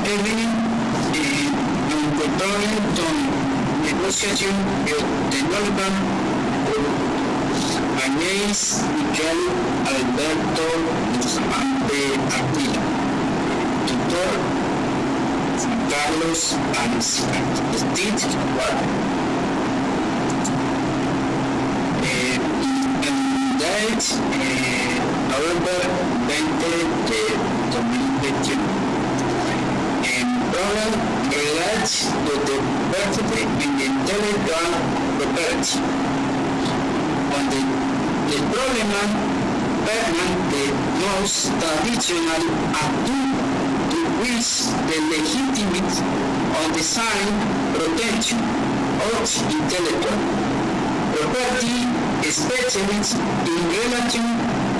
incorporated negociación tecnológica Agnès Miguel Alberto Bustamante Aquino, tutor Juan Carlos Steve Ward. Date November 20 de 2021. Problem relates to the vertebrae in the intellectual property. On the problem the most traditional attitude to which the legitimate or design protection of intellectual property, especially in relation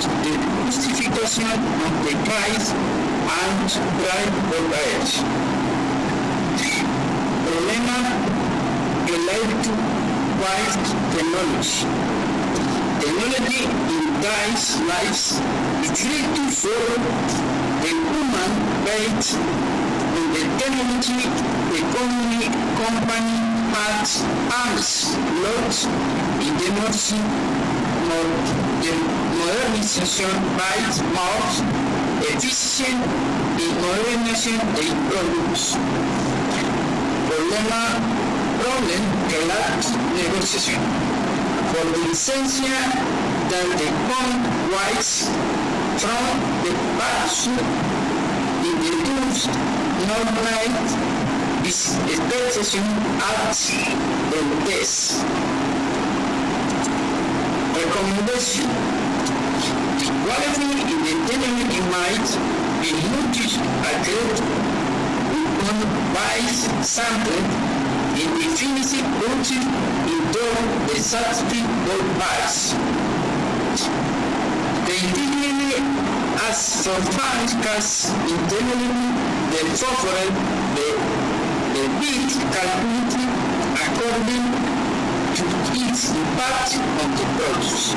to the justification of the price and right of buyers. Problema related to wise technology. Technology in these lives is to follow the human based on the technology economy company has arms lots in the modernization by more efficient in modernization of products. Problem related negociación. For the licencia that the point wise from the pursuit in the tools normalized is expectation at the test. Recommendation. The quality in the technology might be multi-accurate on by sample in the finished product into the substrate or bias. The intelligent as for as intelligent the software the bit calculated according to its impact on the process.